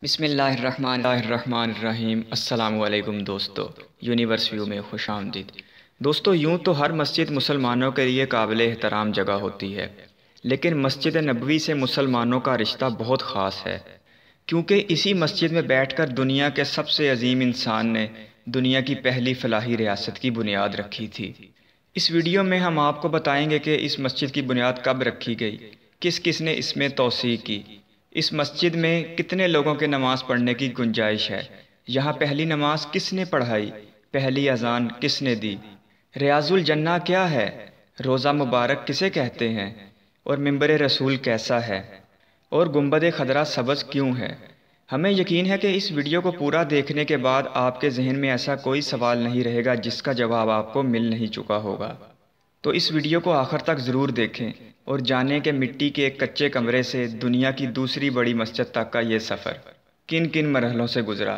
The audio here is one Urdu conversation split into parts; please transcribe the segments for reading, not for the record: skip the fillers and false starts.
بسم اللہ الرحمن الرحیم۔ السلام علیکم دوستو، یونیورس ویو میں خوش آمدید۔ دوستو، یوں تو ہر مسجد مسلمانوں کے لیے قابل احترام جگہ ہوتی ہے، لیکن مسجد نبوی سے مسلمانوں کا رشتہ بہت خاص ہے، کیونکہ اسی مسجد میں بیٹھ کر دنیا کے سب سے عظیم انسان نے دنیا کی پہلی فلاحی ریاست کی بنیاد رکھی تھی۔ اس ویڈیو میں ہم آپ کو بتائیں گے کہ اس مسجد کی بنیاد کب رکھی گئی، کس کس نے اس میں توسیع کی، اس مسجد میں کتنے لوگوں کے نماز پڑھنے کی گنجائش ہے، یہاں پہلی نماز کس نے پڑھائی، پہلی اذان کس نے دی، ریاض الجنہ کیا ہے، روزہ مبارک کسے کہتے ہیں، اور منبر رسول کیسا ہے، اور گنبد خضرا سبز کیوں ہے۔ ہمیں یقین ہے کہ اس ویڈیو کو پورا دیکھنے کے بعد آپ کے ذہن میں ایسا کوئی سوال نہیں رہے گا جس کا جواب آپ کو مل نہیں چکا ہوگا۔ تو اس ویڈیو کو آخر تک ضرور دیکھیں اور جانیں کہ مٹی کے ایک کچے کمرے سے دنیا کی دوسری بڑی مسجد تک کا یہ سفر کن کن مرحلوں سے گزرا۔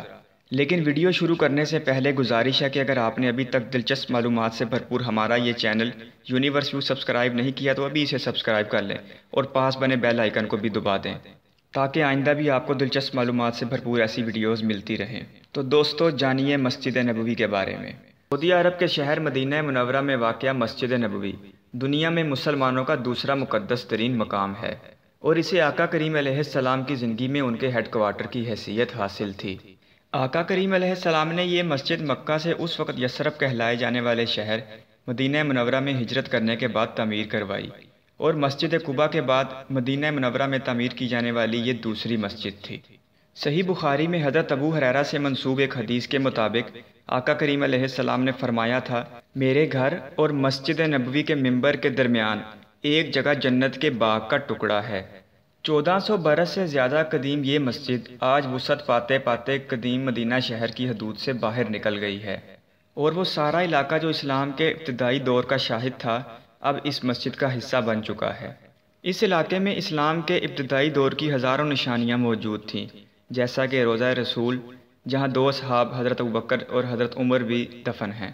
لیکن ویڈیو شروع کرنے سے پہلے گزارش ہے کہ اگر آپ نے ابھی تک دلچسپ معلومات سے بھرپور ہمارا یہ چینل یونیورس ویو سبسکرائب نہیں کیا تو ابھی اسے سبسکرائب کر لیں اور پاس بنے بیل آئیکن کو بھی دبا دیں تاکہ آئندہ بھی آپ کو دلچسپ معلومات سے بھرپور ایسی ویڈیوز ملتی رہیں۔ تو دوستو، جانیے مسجد نبوی کے بارے میں۔ سعودی عرب کے شہر مدینہ منورہ میں واقع مسجد نبوی دنیا میں مسلمانوں کا دوسرا مقدس ترین مقام ہے، اور اسے آقا کریم علیہ السلام کی زندگی میں ان کے ہیڈ کوارٹر کی حیثیت حاصل تھی۔ آقا کریم علیہ السلام نے یہ مسجد مکہ سے اس وقت یثرب کہلائے جانے والے شہر مدینہ منورہ میں ہجرت کرنے کے بعد تعمیر کروائی، اور مسجد قباء کے بعد مدینہ منورہ میں تعمیر کی جانے والی یہ دوسری مسجد تھی۔ صحیح بخاری میں حضرت ابو ہریرہ سے منسوب ایک حدیث کے مطابق آقا کریم علیہ السلام نے فرمایا تھا، میرے گھر اور مسجد نبوی کے منبر کے درمیان ایک جگہ جنت کے باغ کا ٹکڑا ہے۔ 1400 برس سے زیادہ قدیم یہ مسجد آج وسعت پاتے پاتے قدیم مدینہ شہر کی حدود سے باہر نکل گئی ہے، اور وہ سارا علاقہ جو اسلام کے ابتدائی دور کا شاہد تھا اب اس مسجد کا حصہ بن چکا ہے۔ اس علاقے میں اسلام کے ابتدائی دور کی ہزاروں نشانیاں موجود تھیں، جیسا کہ روضہ رسول، جہاں دو اصحاب حضرت ابوبکر اور حضرت عمر بھی دفن ہیں،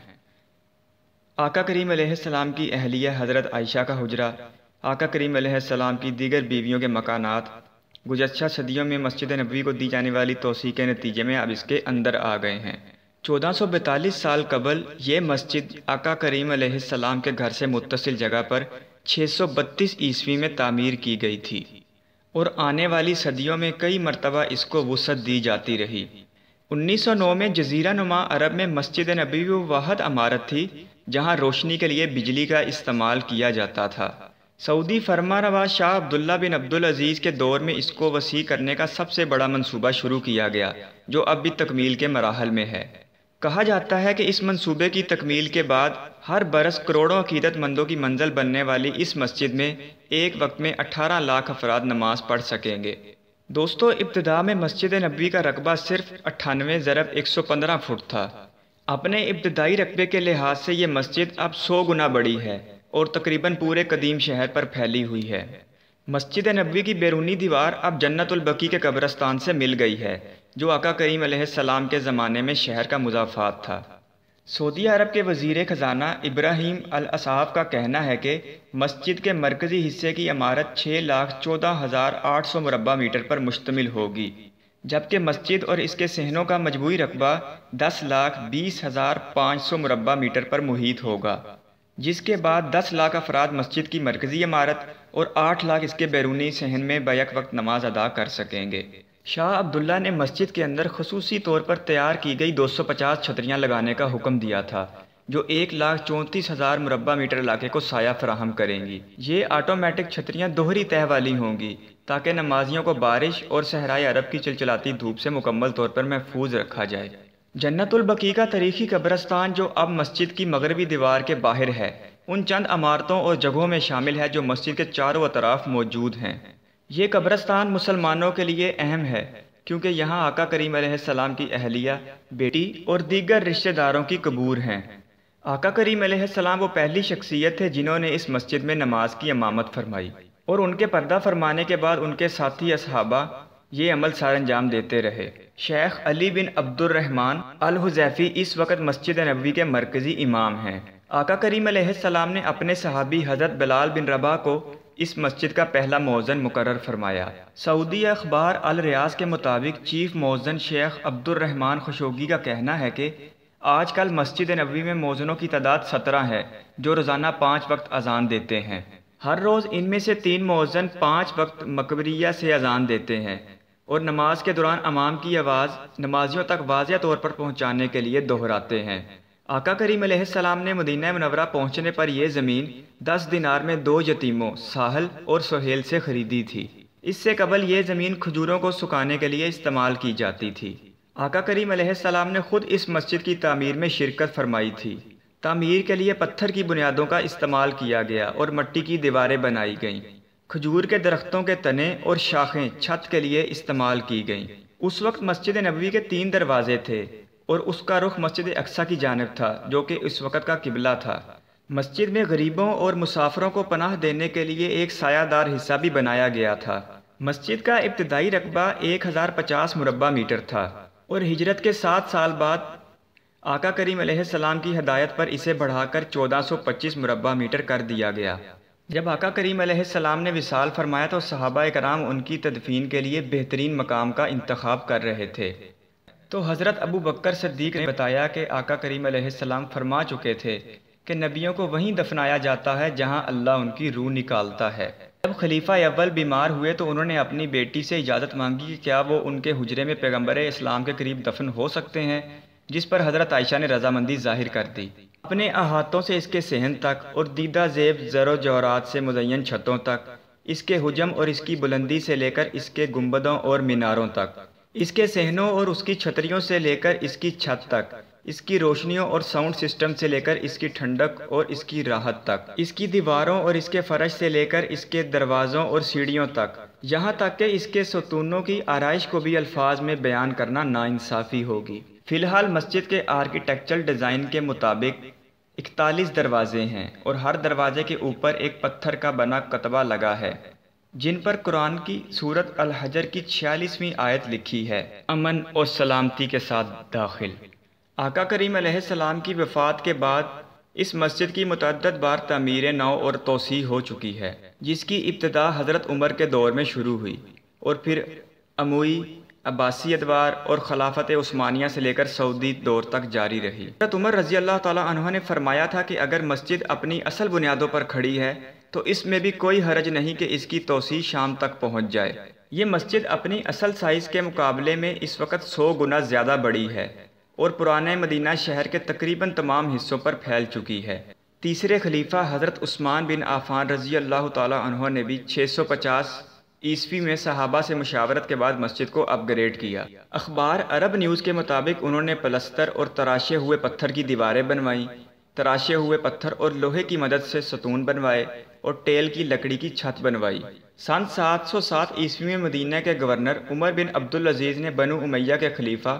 آقا کریم علیہ السلام کی اہلیہ حضرت عائشہ کا حجرہ، آقا کریم علیہ السلام کی دیگر بیویوں کے مکانات۔ گزشتہ صدیوں میں مسجد نبوی کو دی جانے والی توسیع کے نتیجے میں اب اس کے اندر آ گئے ہیں۔ 1442 سال قبل یہ مسجد آقا کریم علیہ السلام کے گھر سے متصل جگہ پر 632 عیسوی میں تعمیر کی گئی تھی، اور آنے والی صدیوں میں کئی مرتبہ اس کو وسعت دی جاتی رہی۔ 1909 میں جزیرہ نما عرب میں مسجد نبوی وہ واحد عمارت تھی جہاں روشنی کے لیے بجلی کا استعمال کیا جاتا تھا۔ سعودی فرمانروا شاہ عبداللہ بن عبدالعزیز کے دور میں اس کو وسیع کرنے کا سب سے بڑا منصوبہ شروع کیا گیا، جو اب بھی تکمیل کے مراحل میں ہے۔ کہا جاتا ہے کہ اس منصوبے کی تکمیل کے بعد ہر برس کروڑوں عقیدت مندوں کی منزل بننے والی اس مسجد میں ایک وقت میں 18 لاکھ افراد نماز پڑھ سکیں گے۔ دوستو، ابتدا میں مسجد نبوی کا رقبہ صرف 98 ضرب 115 فٹ تھا۔ اپنے ابتدائی رقبے کے لحاظ سے یہ مسجد اب 100 گنا بڑی ہے اور تقریباً پورے قدیم شہر پر پھیلی ہوئی ہے۔ مسجد نبوی کی بیرونی دیوار اب جنت البقیع کے قبرستان سے مل گئی ہے، جو آقا کریم علیہ السلام کے زمانے میں شہر کا مضافات تھا۔ سعودی عرب کے وزیر خزانہ ابراہیم الاصحاف کا کہنا ہے کہ مسجد کے مرکزی حصے کی عمارت 6,14,800 مربع میٹر پر مشتمل ہوگی، جبکہ مسجد اور اس کے صحنوں کا مجموعی رقبہ 10,20,500 مربع میٹر پر محیط ہوگا، جس کے بعد 10 لاکھ افراد مسجد کی مرکزی عمارت اور 8 لاکھ اس کے بیرونی صحن میں بیک وقت نماز ادا کر سکیں گے۔ شاہ عبداللہ نے مسجد کے اندر خصوصی طور پر تیار کی گئی 250 چھتریاں لگانے کا حکم دیا تھا، جو 1,34,000 مربع میٹر علاقے کو سایہ فراہم کریں گی۔ یہ آٹومیٹک چھتریاں دوہری تہہ والی ہوں گی تاکہ نمازیوں کو بارش اور صحرائے عرب کی چلچلاتی دھوپ سے مکمل طور پر محفوظ رکھا جائے۔ جنت البقیع کا تاریخی قبرستان، جو اب مسجد کی مغربی دیوار کے باہر ہے، ان چند عمارتوں اور جگہوں میں شامل ہے جو مسجد کے چاروں اطراف موجود ہیں۔ یہ قبرستان مسلمانوں کے لیے اہم ہے کیونکہ یہاں آقا کریم علیہ السلام کی اہلیہ، بیٹی اور دیگر رشتہ داروں کی قبور ہیں۔ آقا کریم علیہ السلام وہ پہلی شخصیت تھے جنہوں نے اس مسجد میں نماز کی امامت فرمائی، اور ان کے پردہ فرمانے کے بعد ان کے ساتھی اصحابہ یہ عمل سر انجام دیتے رہے۔ شیخ علی بن عبد الرحمن الحذیفی اس وقت مسجد نبوی کے مرکزی امام ہیں۔ آقا کریم علیہ السلام نے اپنے صحابی حضرت بلال بن رباح کو اس مسجد کا پہلا مؤذن مقرر فرمایا۔ سعودی اخبار الریاض کے مطابق چیف مؤذن شیخ عبد الرحمن خشوگی کا کہنا ہے کہ آج کل مسجد نبوی میں مؤذنوں کی تعداد 17 ہے جو روزانہ 5 وقت اذان دیتے ہیں۔ ہر روز ان میں سے 3 مؤذن 5 وقت مکبریہ سے اذان دیتے ہیں اور نماز کے دوران امام کی آواز نمازیوں تک واضح طور پر پہنچانے کے لیے دہراتے ہیں۔ آقا کریم علیہ السلام نے مدینہ منورہ پہنچنے پر یہ زمین 10 دینار میں 2 یتیموں ساحل اور سہیل سے خریدی تھی۔ اس سے قبل یہ زمین کھجوروں کو سکھانے کے لیے استعمال کی جاتی تھی۔ آقا کریم علیہ السلام نے خود اس مسجد کی تعمیر میں شرکت فرمائی تھی۔ تعمیر کے لیے پتھر کی بنیادوں کا استعمال کیا گیا اور مٹی کی دیواریں بنائی گئیں۔ کھجور کے درختوں کے تنے اور شاخیں چھت کے لیے استعمال کی گئیں۔ اس وقت مسجد نبوی کے 3 دروازے تھے اور اس کا رخ مسجد اقصیٰ کی جانب تھا جو کہ اس وقت کا قبلہ تھا۔ مسجد میں غریبوں اور مسافروں کو پناہ دینے کے لیے ایک سایہ دار حصہ بھی بنایا گیا تھا۔ مسجد کا ابتدائی رقبہ 1050 مربع میٹر تھا اور ہجرت کے 7 سال بعد آقا کریم علیہ السلام کی ہدایت پر اسے بڑھا کر 1425 مربع میٹر کر دیا گیا۔ جب آقا کریم علیہ السلام نے وصال فرمایا تو صحابہ کرام ان کی تدفین کے لیے بہترین مقام کا انتخاب کر رہے تھے، تو حضرت ابو بکر صدیق نے بتایا کہ آقا کریم علیہ السلام فرما چکے تھے کہ نبیوں کو وہیں دفنایا جاتا ہے جہاں اللہ ان کی روح نکالتا ہے۔ جب خلیفہ اول بیمار ہوئے تو انہوں نے اپنی بیٹی سے اجازت مانگی کہ کیا وہ ان کے حجرے میں پیغمبر اسلام کے قریب دفن ہو سکتے ہیں، جس پر حضرت عائشہ نے رضامندی ظاہر کر دی۔ اپنے احاطوں سے اس کے صحن تک اور دیدہ زیب زر و جوہرات سے مزین چھتوں تک، اس کے حجم اور اس کی بلندی سے لے کر اس کے گنبدوں اور میناروں تک، اس کے صحنوں اور اس کی چھتریوں سے لے کر اس کی چھت تک، اس کی روشنیوں اور ساؤنڈ سسٹم سے لے کر اس کی ٹھنڈک اور اس کی راحت تک، اس کی دیواروں اور اس کے فرش سے لے کر اس کے دروازوں اور سیڑھیوں تک، یہاں تک کہ اس کے ستونوں کی آرائش کو بھی الفاظ میں بیان کرنا ناانصافی ہوگی۔ فی الحال مسجد کے آرکیٹیکچرل ڈیزائن کے مطابق 41 دروازے ہیں اور ہر دروازے کے اوپر ایک پتھر کا بنا کتبہ لگا ہے جن پر قرآن کی سورت الحجر کی 46ویں آیت لکھی ہے، امن اور سلامتی کے ساتھ داخل۔ آقا کریم علیہ السلام کی وفات کے بعد اس مسجد کی متعدد بار تعمیر نو اور توسیع ہو چکی ہے، جس کی ابتدا حضرت عمر کے دور میں شروع ہوئی اور پھر اموی، عباسی ادوار اور خلافت عثمانیہ سے لے کر سعودی دور تک جاری رہی۔ حضرت عمر رضی اللہ تعالیٰ عنہ نے فرمایا تھا کہ اگر مسجد اپنی اصل بنیادوں پر کھڑی ہے تو اس میں بھی کوئی حرج نہیں کہ اس کی توسیع شام تک پہنچ جائے۔ یہ مسجد اپنی اصل سائز کے مقابلے میں اس وقت 100 گنا زیادہ بڑی ہے اور پرانے مدینہ شہر کے تقریباً تمام حصوں پر پھیل چکی ہے۔ تیسرے خلیفہ حضرت عثمان بن عفان رضی اللہ تعالیٰ عنہ نے بھی 650 عیسوی میں صحابہ سے مشاورت کے بعد مسجد کو اپ گریڈ کیا۔ اخبار عرب نیوز کے مطابق انہوں نے پلستر اور تراشے ہوئے پتھر کی دیواریں بنوائیں، تراشے ہوئے پتھر اور لوہے کی مدد سے ستون بنوائے اور ٹیل کی لکڑی کی چھت بنوائی۔ سن 707 عیسوی میں مدینہ کے گورنر عمر بن عبدالعزیز نے بنو امیہ کے خلیفہ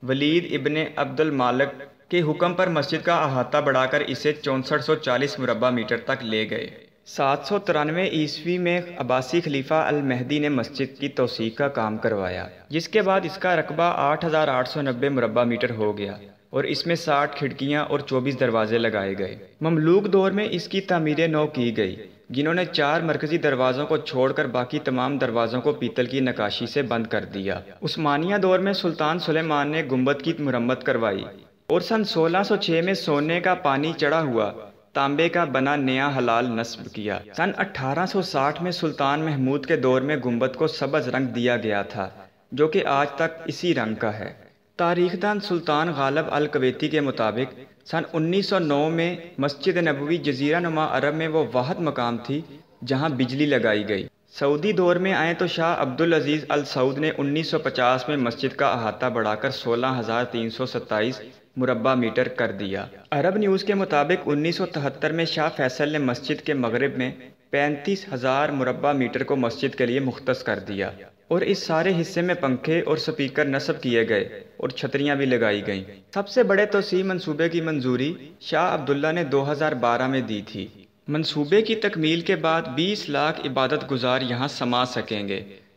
ولید ابن عبد المالک کے حکم پر مسجد کا احاطہ بڑھا کر اسے 6440 مربع میٹر تک لے گئے۔ 793 عیسوی میں عباسی خلیفہ المہدی نے مسجد کی توسیع کا کام کروایا، جس کے بعد اس کا رقبہ 8890 مربع میٹر ہو گیا اور اس میں 60 کھڑکیاں اور 24 دروازے لگائے گئے۔ مملوک دور میں اس کی تعمیر نو کی گئی، جنہوں نے 4 مرکزی دروازوں کو چھوڑ کر باقی تمام دروازوں کو پیتل کی نقاشی سے بند کر دیا۔ عثمانیہ دور میں سلطان سلیمان نے گنبد کی مرمت کروائی اور سن 1606 میں سونے کا پانی چڑھا ہوا تانبے کا بنا نیا حلال نصب کیا۔ سن 1860 میں سلطان محمود کے دور میں گنبد کو سبز رنگ دیا گیا تھا جو کہ آج تک اسی رنگ کا ہے۔ تاریخ دان سلطان غالب الکویتی کے مطابق سن 1909 میں مسجد نبوی جزیرہ نما عرب میں وہ واحد مقام تھی جہاں بجلی لگائی گئی۔ سعودی دور میں آئے تو شاہ عبدالعزیز السعود نے 1950 میں مسجد کا احاطہ بڑھا کر 16327 مربع میٹر کر دیا۔ عرب نیوز کے مطابق 1973 میں شاہ فیصل نے مسجد کے مغرب میں 35,000 مربع میٹر کو مسجد کے لیے مختص کر دیا اور اس سارے حصے میں پنکھے اور سپیکر نصب کیے گئے اور چھتریاں بھی لگائی گئیں۔ سب سے بڑے توسیع منصوبے کی منظوری شاہ عبداللہ نے 2012 میں دی تھی۔ منصوبے کی تکمیل کے بعد 20 لاکھ عبادت گزار یہاں سما سکیں گے،